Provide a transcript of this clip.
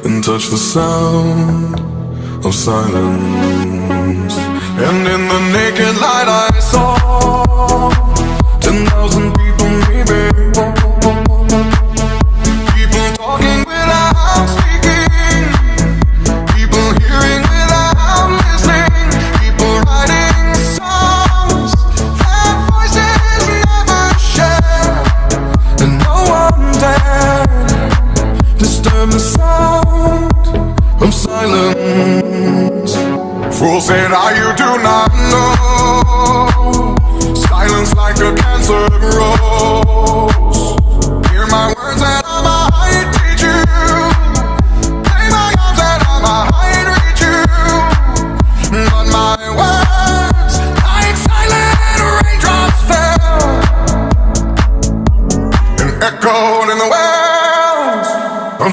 and touch the sound of silence. And in the naked light I saw 10,000 people maybe, people talking without speaking, people hearing without listening, people writing songs that voices never share, and no one dared disturb the sound of silence. Fool said, you do not know, silence like a cancer grows. Hear my words and I'm a hide.